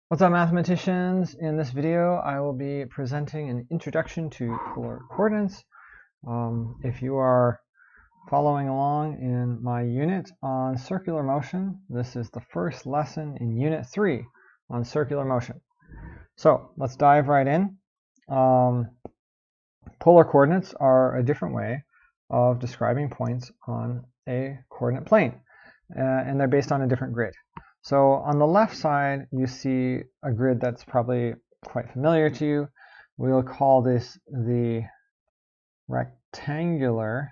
What's up, mathematicians? In this video, I will be presenting an introduction to polar coordinates. If you are following along in my unit on circular motion, this is the first lesson in Unit 3 on circular motion. So let's dive right in. Polar coordinates are a different way of describing points on a coordinate plane, and they're based on a different grid. So on the left side, you see a grid that's probably quite familiar to you. We'll call this the rectangular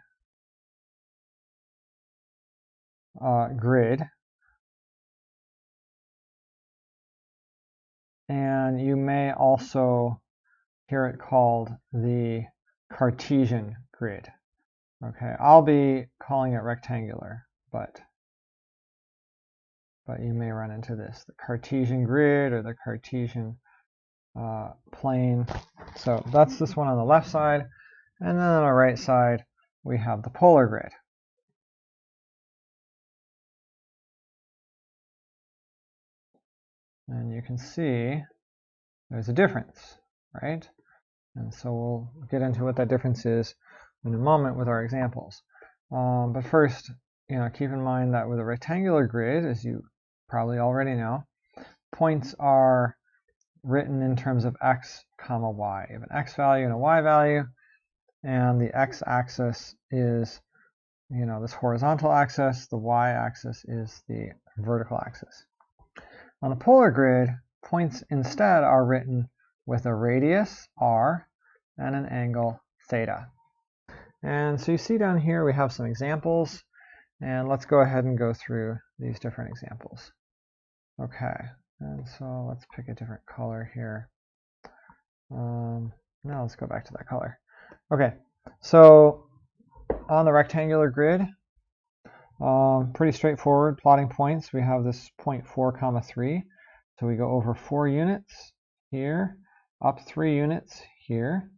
grid. And you may also hear it called the Cartesian grid. Okay, I'll be calling it rectangular, but you may run into this, the Cartesian grid or the Cartesian plane. So that's this one on the left side. And then on the right side, we have the polar grid. And you can see there's a difference, right? And so we'll get into what that difference is in a moment with our examples. But first, keep in mind that with a rectangular grid, as you probably already know, points are written in terms of x comma y. You have an x value and a y value, and the x-axis is this horizontal axis, the y-axis is the vertical axis. On the polar grid, points instead are written with a radius r and an angle theta. And so you see down here we have some examples, and let's go ahead and go through these different examples. Okay, and so let's pick a different color here. Now let's go back to that color. Okay, so on the rectangular grid, pretty straightforward plotting points. We have this point 4, 3. So we go over 4 units here, up 3 units here,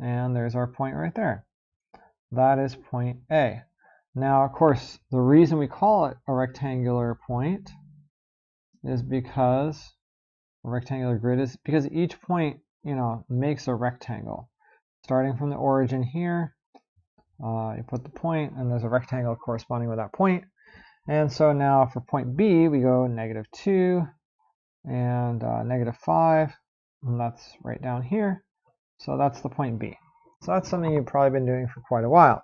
and there's our point right there. That is point A. Now, of course, the reason we call it a rectangular point is because a rectangular grid is because each point, makes a rectangle. Starting from the origin here, you put the point, and there's a rectangle corresponding with that point. And so now for point B, we go -2 and -5, and that's right down here. So that's the point B. So that's something you've probably been doing for quite a while.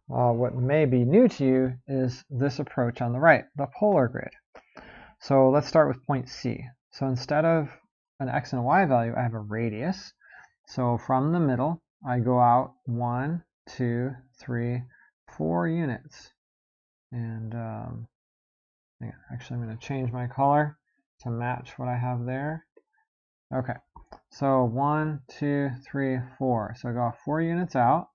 What may be new to you is this approach on the right, the polar grid. So let's start with point C. So instead of an x and a y value, I have a radius. So from the middle, I go out 1, 2, 3, 4 units. And actually, I'm going to change my color to match what I have there. Okay, so 1, 2, 3, 4. So I go 4 units out,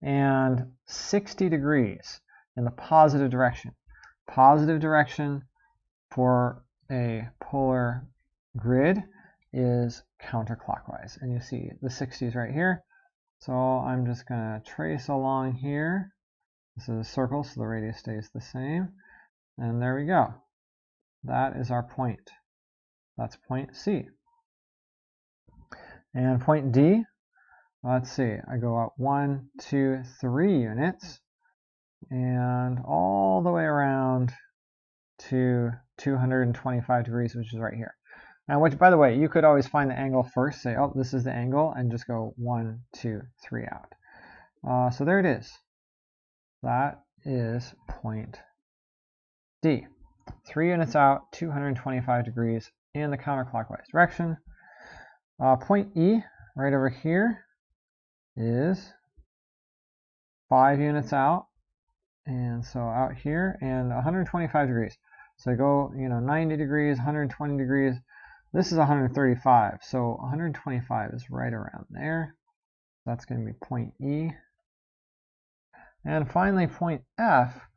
and 60 degrees in the positive direction. Positive direction for a polar grid is counterclockwise. And you see the 60s right here. So I'm just going to trace along here. This is a circle, so the radius stays the same. And there we go. That is our point. That's point C. And point D, let's see, I go up 1, 2, 3 units, and all the way around to 225 degrees, which is right here. And which, by the way, you could always find the angle first, say, oh, this is the angle, and just go 1, 2, 3 out. So there it is. That is point D. 3 units out, 225 degrees in the counterclockwise direction. Point E, right over here, is 5 units out, and so out here, and 125 degrees. So I go, 90 degrees, 120 degrees. This is 135, so 125 is right around there. That's going to be point E. And finally, point F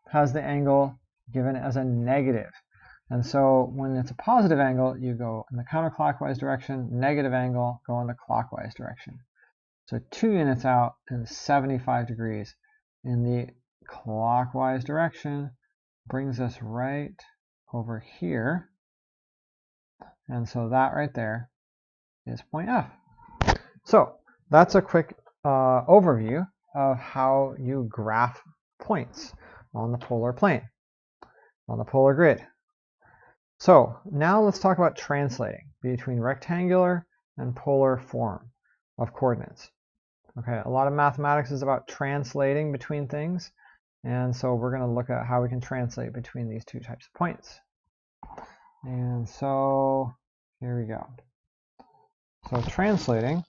has the angle given as a negative. And so when it's a positive angle, you go in the counterclockwise direction, negative angle, go in the clockwise direction. So 2 units out and 75 degrees in the clockwise direction brings us right over here. And so that right there is point F. So that's a quick overview of how you graph points on the polar plane, on the polar grid. So now let's talk about translating between rectangular and polar form of coordinates. Okay, a lot of mathematics is about translating between things, and so we're going to look at how we can translate between these two types of points. And so here we go. So translating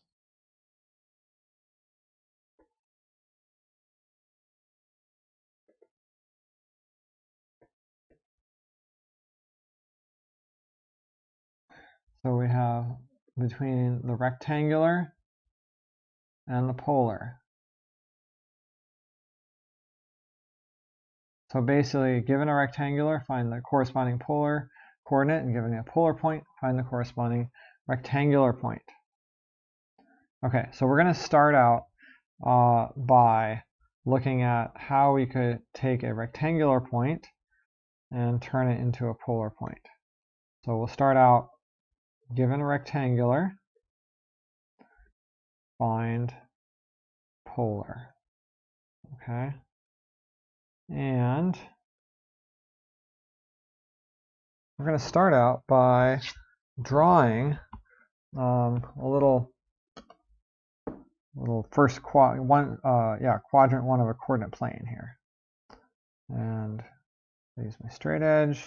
so we have between the rectangular and the polar. So basically, given a rectangular, find the corresponding polar coordinate, and given a polar point, find the corresponding rectangular point. Okay, so we're going to start out by looking at how we could take a rectangular point and turn it into a polar point. So we'll start out, given a rectangular, find polar. Okay, and we're going to start out by drawing a little first quadrant one of a coordinate plane here, and use my straight edge.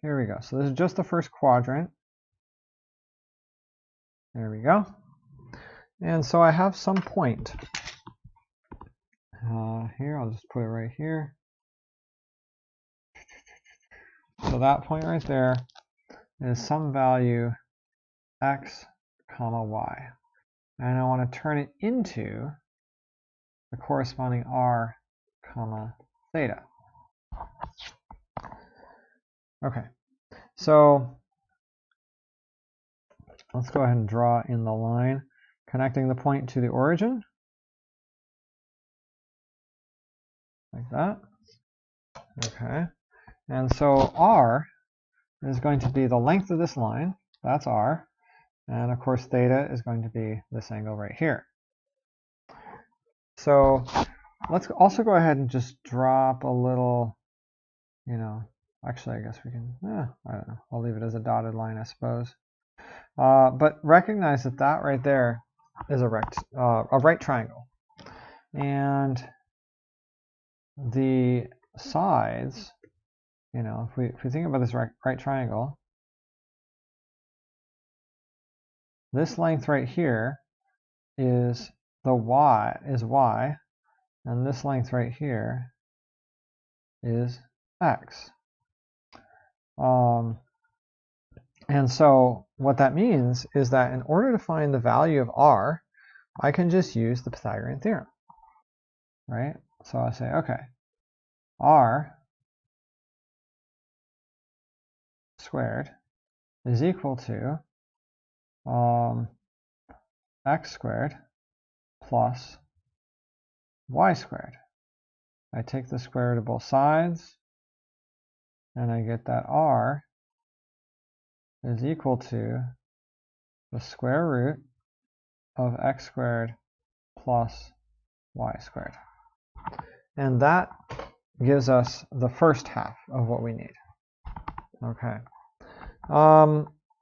Here we go. So this is just the first quadrant. There we go. And so I have some point here. I'll just put it right here. So that point right there is some value x comma y, and I want to turn it into the corresponding r comma theta. Okay, so let's go ahead and draw in the line connecting the point to the origin, like that. Okay, and so r is going to be the length of this line, that's r, and of course theta is going to be this angle right here. So let's also go ahead and just drop a little, actually I guess we can, I don't know, I'll leave it as a dotted line I suppose. But recognize that that right there is a right triangle, and the sides, if we think about this right triangle, this length right here is y, and this length right here is x. And so what that means is that in order to find the value of r, I can just use the Pythagorean theorem, right? So I say, okay, r squared is equal to x squared plus y squared. I take the square root of both sides, and I get that r is equal to the square root of x squared plus y squared. And that gives us the first half of what we need. Okay.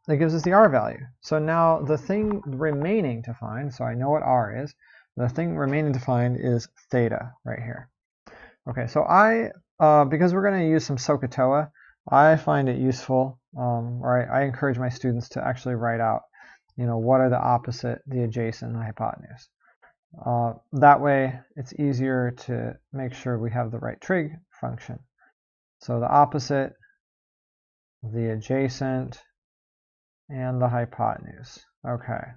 It gives us the r value. So now the thing remaining to find, so I know what r is, the thing remaining to find is theta right here. Okay, so because we're going to use some SOHCAHTOA, I find it useful, or I encourage my students to actually write out, what are the opposite, the adjacent, and the hypotenuse. That way, it's easier to make sure we have the right trig function. So the opposite, the adjacent, and the hypotenuse. Okay,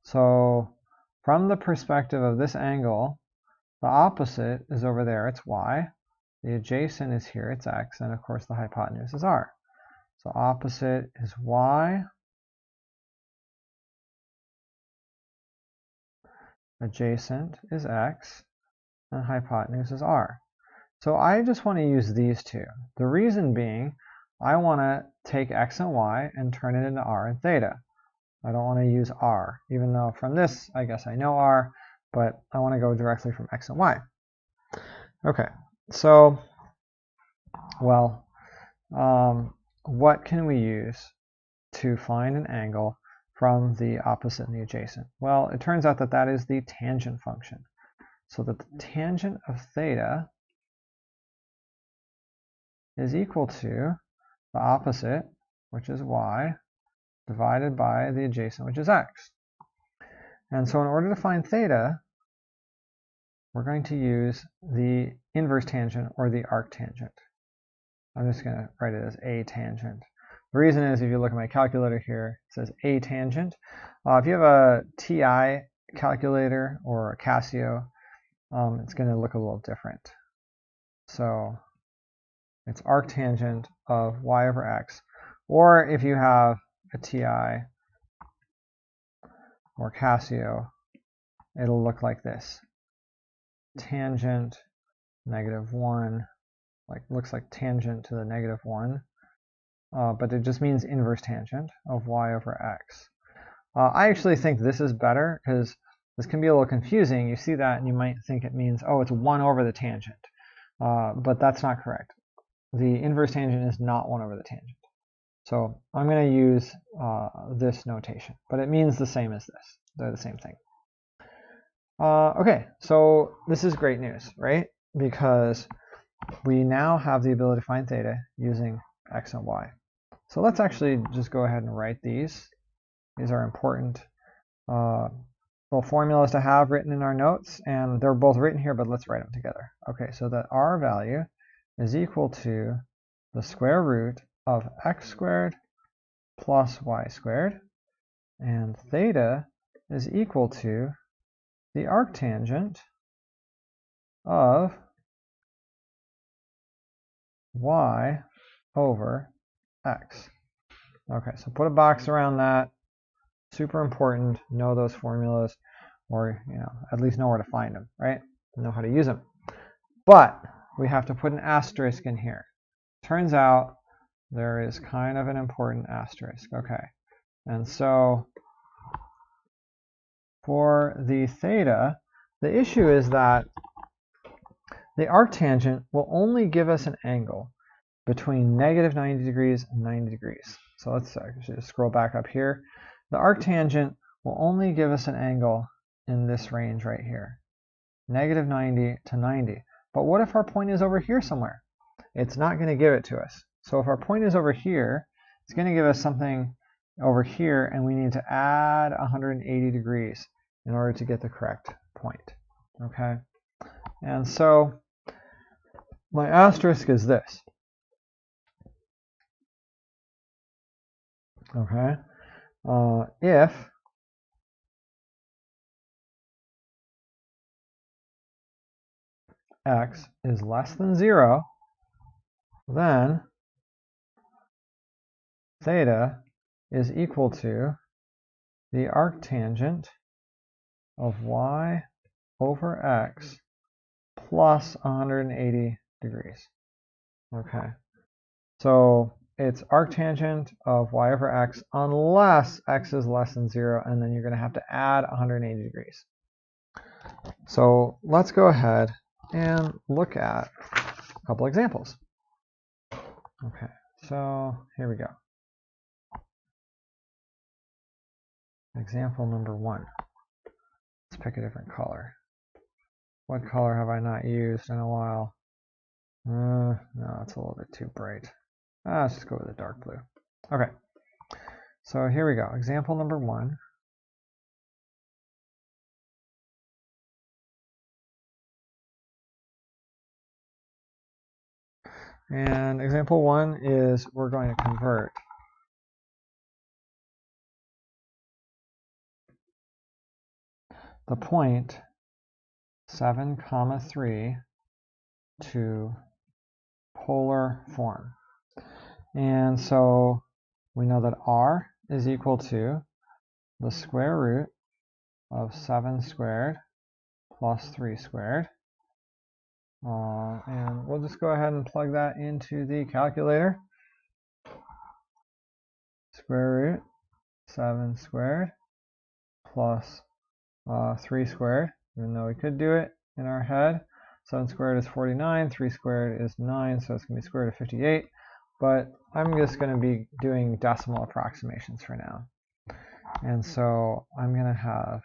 so from the perspective of this angle, the opposite is over there, it's y. The adjacent is here, it's x, and of course the hypotenuse is r. So opposite is y, adjacent is x, and hypotenuse is r. So I just want to use these two. The reason being, I want to take x and y and turn it into r and theta. I don't want to use r, even though from this I guess I know r, but I want to go directly from x and y. Okay, so, well, what can we use to find an angle from the opposite and the adjacent? Well, it turns out that that is the tangent function. So that the tangent of theta is equal to the opposite, which is y, divided by the adjacent, which is x. And so in order to find theta, we're going to use the inverse tangent or the arctangent. I'm just going to write it as a tangent. The reason is, if you look at my calculator here, it says a tangent. If you have a TI calculator or a Casio, it's going to look a little different. So it's arctangent of y over x. Or if you have a TI or Casio, it'll look like this. Tangent, -1, looks like tangent to the -1. But it just means inverse tangent of y over x. I actually think this is better because this can be a little confusing. You see that and you might think it means, oh, it's 1 over the tangent. But that's not correct. The inverse tangent is not 1 over the tangent. So I'm going to use this notation, but it means the same as this. They're the same thing. Okay, so this is great news, right? Because we now have the ability to find theta using x and y. So let's actually just go ahead and write these. These are important little formulas to have written in our notes, and they're both written here, but let's write them together. Okay, so that r value is equal to the square root of x squared plus y squared, and theta is equal to the arctangent of y over x. Okay, so put a box around that. Super important. Know those formulas, or at least know where to find them, right? Know how to use them. But we have to put an asterisk in here. Turns out there is kind of an important asterisk. Okay, and so for the theta, the issue is that the arctangent will only give us an angle between -90 degrees and 90 degrees. So let's actually just scroll back up here. The arctangent will only give us an angle in this range right here, -90 to 90. But what if our point is over here somewhere? It's not going to give it to us. So if our point is over here, it's going to give us something over here, and we need to add 180 degrees in order to get the correct point. Okay? And so my asterisk is this. Okay? If x is less than 0, then theta is equal to the arctangent of y over x plus 180 degrees. Okay, so it's arctangent of y over x unless x is less than 0, and then you're going to have to add 180 degrees. So let's go ahead and look at a couple examples. Okay, so here we go. Example number 1. Let's pick a different color. What color have I not used in a while? No, it's a little bit too bright. Let's just go with a dark blue. Okay, so here we go. Example number 1. And example 1 is we're going to convert the point 7, 3 to polar form. And so we know that r is equal to the square root of 7 squared plus 3 squared. And we'll just go ahead and plug that into the calculator. square root 7 squared plus 3 squared, even though we could do it in our head. 7 squared is 49, 3 squared is 9, so it's going to be square root of 58. But I'm just going to be doing decimal approximations for now. And so I'm going to have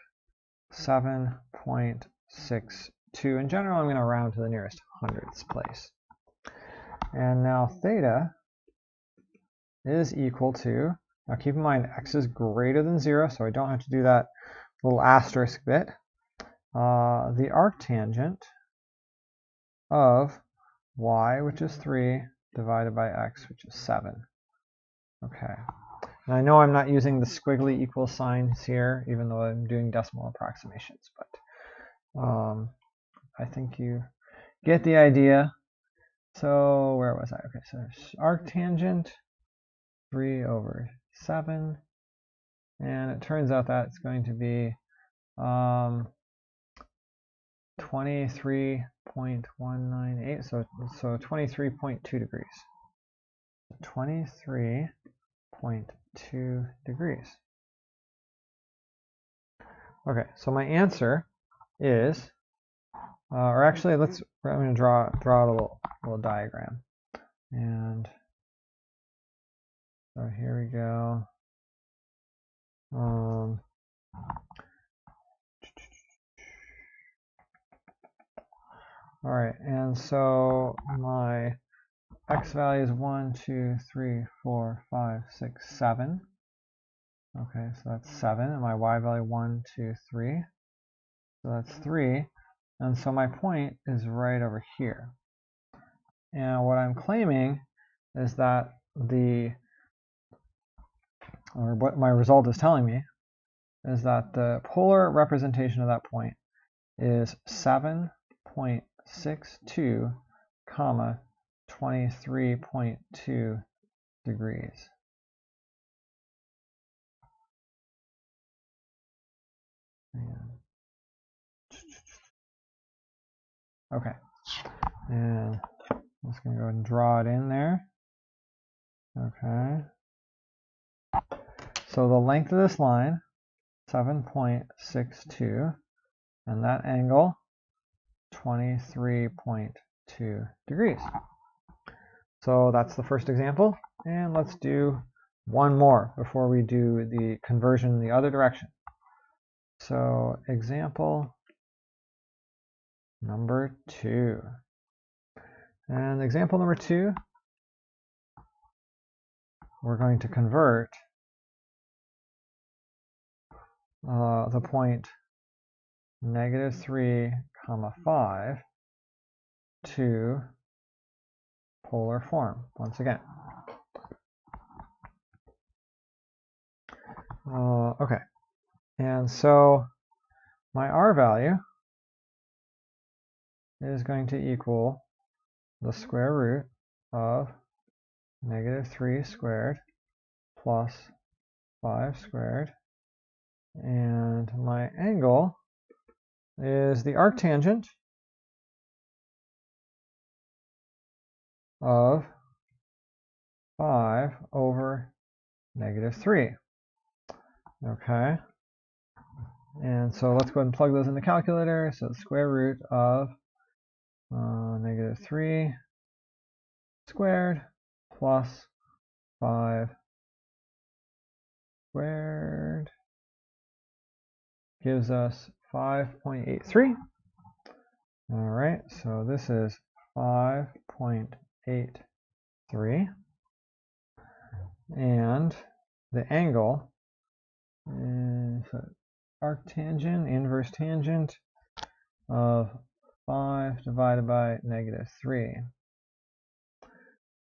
7.62. In general, I'm going to round to the nearest hundredths place. And now theta is equal to, now keep in mind x is greater than 0, so I don't have to do that little asterisk bit. The arctangent of y, which is 3, divided by x, which is 7. Okay. And I know I'm not using the squiggly equal signs here, even though I'm doing decimal approximations, but I think you get the idea. So where was I? Okay, so arctangent 3 over 7, and it turns out that it's going to be 23.198, so 23.2 degrees. 23.2 degrees. Okay, so my answer is, or actually, I'm going to draw out a little diagram. And so here we go. All right, and so my x value is 1, 2, 3, 4, 5, 6, 7. Okay, so that's 7, and my y value 1, 2, 3. So that's 3, and so my point is right over here. And what I'm claiming is that what my result is telling me is that the polar representation of that point is 7.62, comma 23.2 degrees. Okay, and I'm just going to go ahead and draw it in there. Okay, so the length of this line, 7.62, and that angle, 23.2 degrees. So that's the first example, and let's do one more before we do the conversion in the other direction. So example number 2. And example number 2, we're going to convert the point -3, 5 to polar form once again. Okay, and so my r value is going to equal the square root of -3 squared plus 5 squared, and my angle is the arctangent of 5 over -3. Okay, and so let's go ahead and plug those in the calculator. So the square root of -3 squared plus 5 squared gives us 5.83. All right, so this is 5.83, and the angle is arctangent, inverse tangent of 5 divided by -3.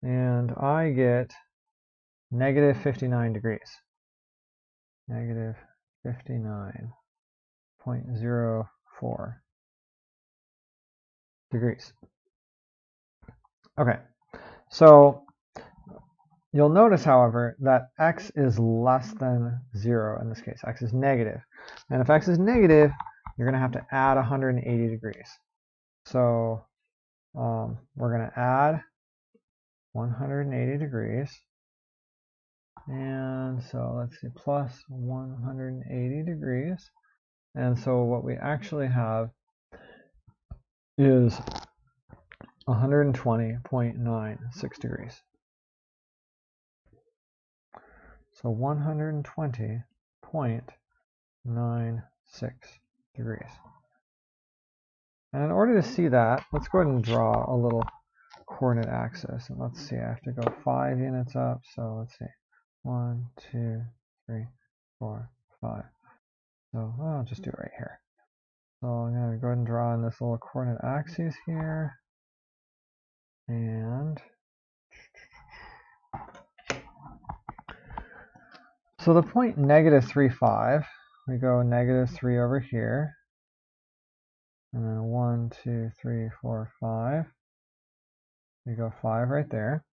And I get -59 degrees. -59.04 degrees. Okay, so you'll notice, however, that x is less than 0 in this case. X is negative. And if x is negative, you're going to have to add 180 degrees. So we're going to add 180 degrees. And so let's see, plus 180 degrees. And so what we actually have is 120.96 degrees. So 120.96 degrees. And in order to see that, let's go ahead and draw a little coordinate axis. And let's see, I have to go 5 units up. So let's see, 1, 2, 3, 4, 5. So I'll just do it right here. So I'm going to go ahead and draw in this little coordinate axis here. And so the point negative 3, 5, we go negative 3 over here. And then 1, 2, 3, 4, 5. We go 5 right there.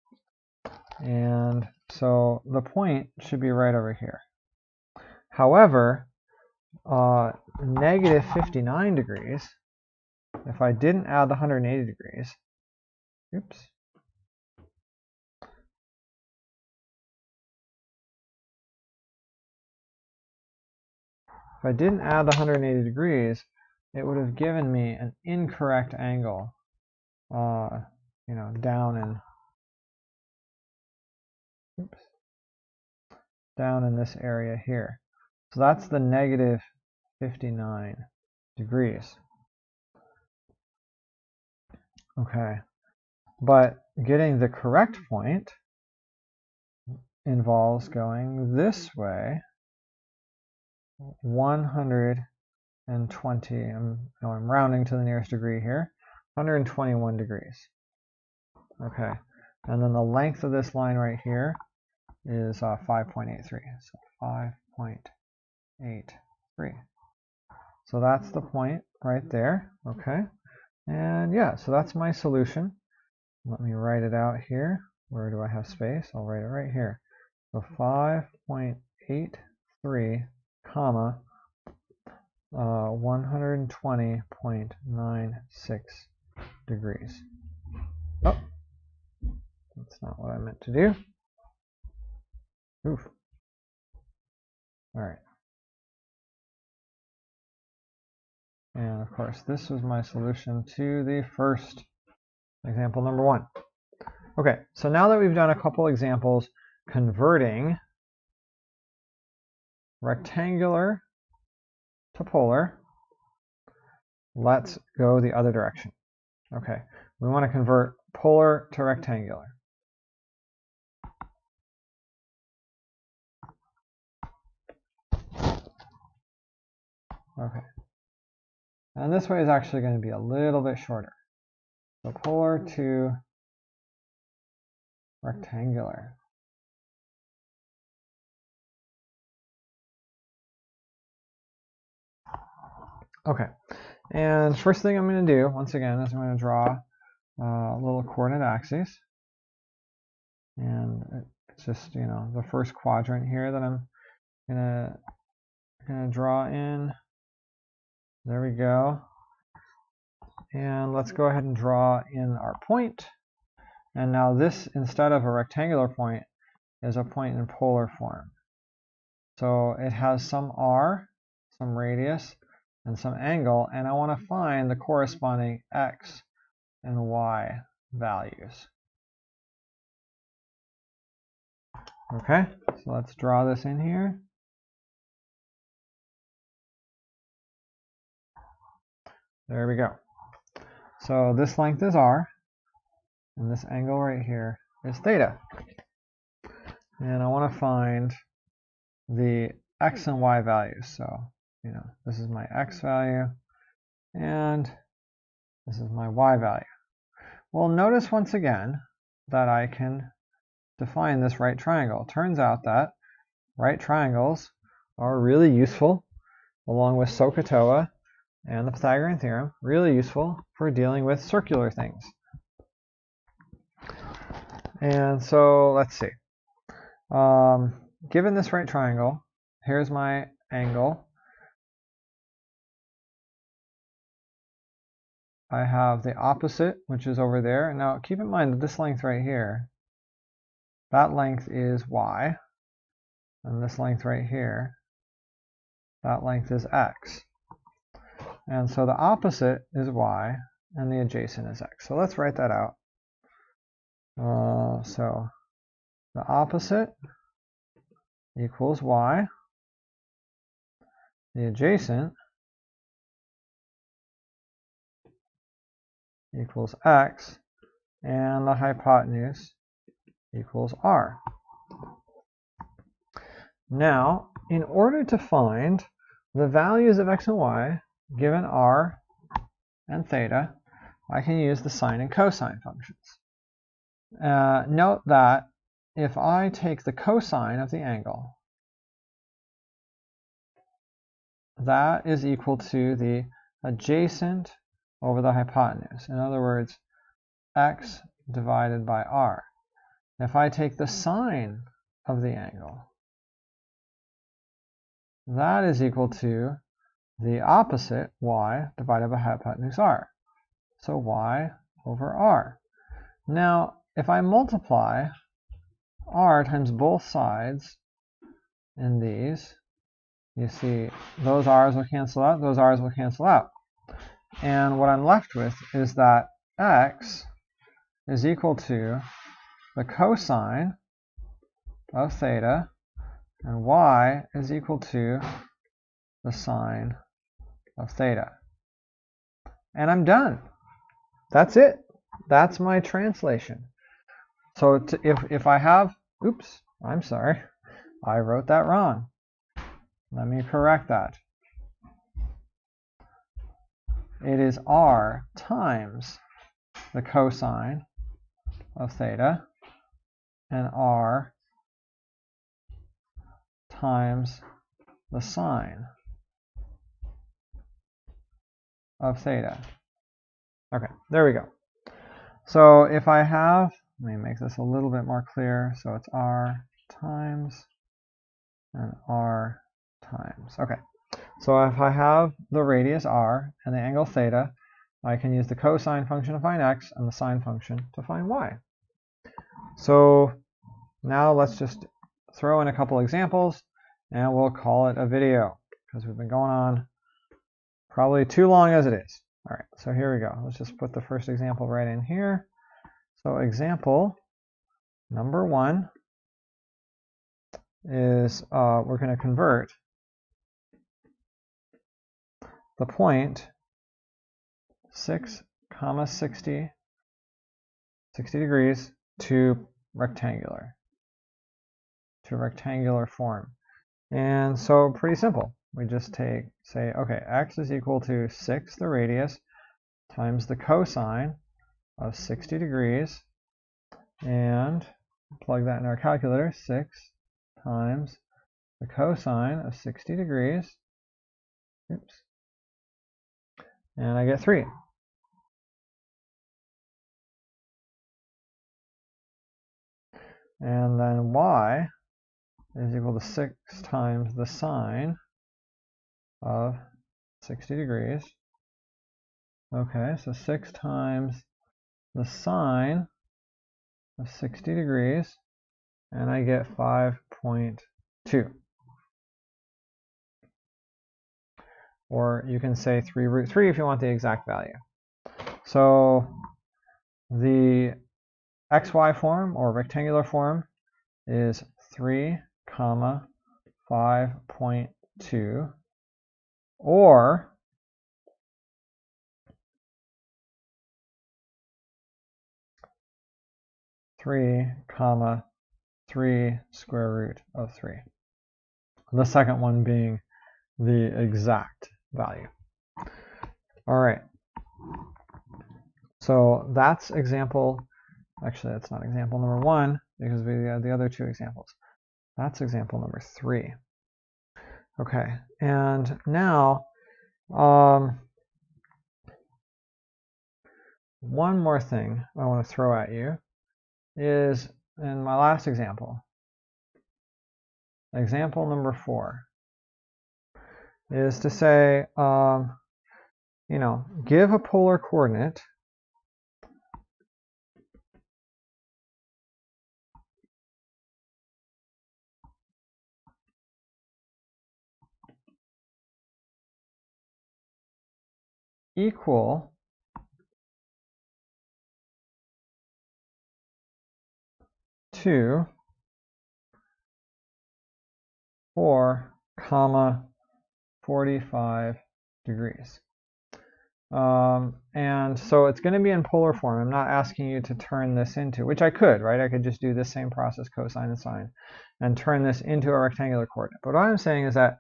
And so the point should be right over here. However, negative 59 degrees, if I didn't add the 180 degrees, oops. If I didn't add the 180 degrees, it would have given me an incorrect angle, down in this area here. So that's the negative 59 degrees. Okay, but getting the correct point involves going this way, 120, I'm rounding to the nearest degree here, 121 degrees. Okay, and then the length of this line right here is 5.83, so 5.83. So that's the point right there, okay? And yeah, so that's my solution. Let me write it out here. Where do I have space? I'll write it right here. So 5.83, comma, 120.96 degrees. Oh, that's not what I meant to do. Oof. All right. And of course, this was my solution to the first example, number 1. Okay, so now that we've done a couple examples converting rectangular to polar, let's go the other direction. Okay, we want to convert polar to rectangular. Okay, and this way is actually going to be a little bit shorter. So polar to rectangular. Okay, and first thing I'm going to do, once again, is I'm going to draw a little coordinate axis. And it's just, the first quadrant here that I'm going to draw in. There we go. And let's go ahead and draw in our point. And now this, instead of a rectangular point, is a point in polar form. So it has some r, some radius, and some angle, and I want to find the corresponding x and y values. Okay, so let's draw this in here. There we go. So this length is r, and this angle right here is theta. And I want to find the x and y values. So, this is my x value, and this is my y value. Well, notice once again that I can define this right triangle. It turns out that right triangles are really useful, along with SOHCAHTOA and the Pythagorean Theorem, really useful for dealing with circular things. And so let's see. Given this right triangle, here's my angle. I have the opposite, which is over there. Now keep in mind that this length right here, that length is y. and this length right here, that length is x. And so the opposite is y, and the adjacent is x. So let's write that out. So the opposite equals y, the adjacent equals x, and the hypotenuse equals r. Now, in order to find the values of x and y given r and theta, I can use the sine and cosine functions. Note that if I take the cosine of the angle, that is equal to the adjacent over the hypotenuse. In other words, x divided by r. If I take the sine of the angle, that is equal to the opposite, y, divided by hypotenuse r. So y over r. Now, if I multiply r times both sides in these, you see those r's will cancel out, those r's will cancel out. And what I'm left with is that x is equal to the cosine of theta, and y is equal to the sine of theta. And I'm done. That's it. That's my translation. So if I have, oops, I'm sorry, I wrote that wrong. Let me correct that. It is r times the cosine of theta, and r times the sine of theta. Okay, there we go. So if I have, let me make this a little bit more clear. So it's r times and r times. Okay, so if I have the radius r and the angle theta, I can use the cosine function to find x and the sine function to find y. So now let's just throw in a couple examples, and we'll call it a video, because we've been going on probably too long as it is. All right, so here we go. Let's just put the first example right in here. So example number 1 is we're going to convert the point 6, 60 degrees to rectangular form. And so pretty simple. We just say, okay, x is equal to 6, the radius, times the cosine of 60 degrees, and plug that in our calculator, 6 times the cosine of 60 degrees, oops, and I get 3. And then y is equal to 6 times the sine of 60 degrees. Okay, so 6 times the sine of 60 degrees, and I get 5.2. Or you can say 3 root 3 if you want the exact value. So the xy form, or rectangular form, is 3, 5.2, or three, 3 square root of 3. The second one being the exact value. All right. So that's example, actually that's not example number 1, because we had the other 2 examples. That's example number 3. Okay, and now one more thing I want to throw at you is in my last example. Example number 4 is to say, give a polar coordinate equal to 4, 45 degrees. And so it's going to be in polar form. I'm not asking you to turn this into, which I could, right? I could just do this same process, cosine and sine, and turn this into a rectangular coordinate. But what I'm saying is that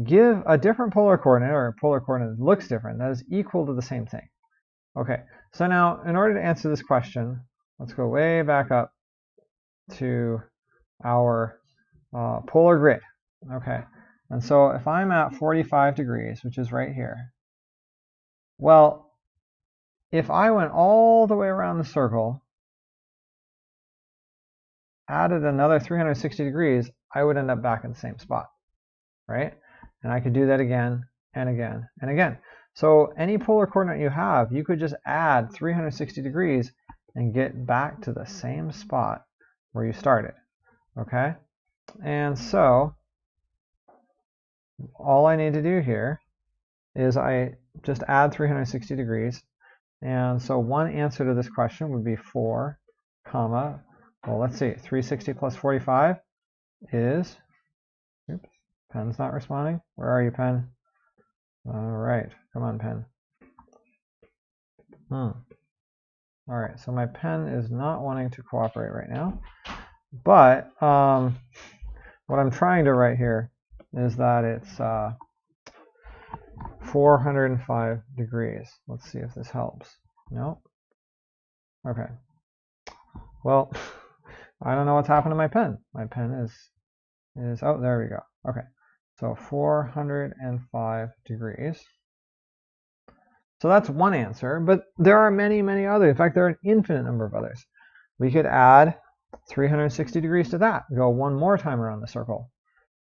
give a different polar coordinate, or a polar coordinate that looks different, that is equal to the same thing. Okay, so now in order to answer this question, let's go way back up to our polar grid. Okay, and so if I'm at 45 degrees, which is right here, well, if I went all the way around the circle, added another 360 degrees, I would end up back in the same spot, right? And I could do that again and again and again. So any polar coordinate you have, you could just add 360 degrees and get back to the same spot where you started, okay? And so all I need to do here is I just add 360 degrees. And so one answer to this question would be 4, well, let's see, 360 plus 45 is, oops, pen's not responding. Where are you, pen? All right, come on, pen. All right, so my pen is not wanting to cooperate right now. But what I'm trying to write here is that it's 405 degrees. Let's see if this helps. No? Okay. Well, I don't know what's happened to my pen. My pen is oh, there we go. Okay. So 405 degrees. So that's one answer, but there are many, many others. In fact, there are an infinite number of others. We could add 360 degrees to that, go one more time around the circle.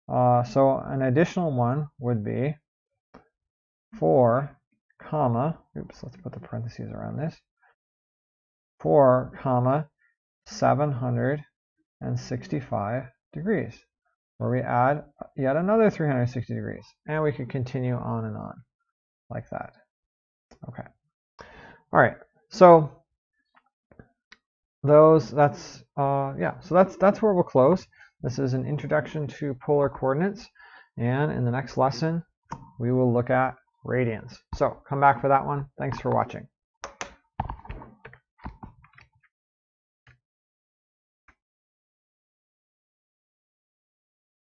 So an additional one would be 4, oops, let's put the parentheses around this, 4, 765 degrees, where we add yet another 360 degrees. And we could continue on and on like that. Okay. All right. So that's where we'll close. This is an introduction to polar coordinates, and in the next lesson we will look at radians. So come back for that one. Thanks for watching.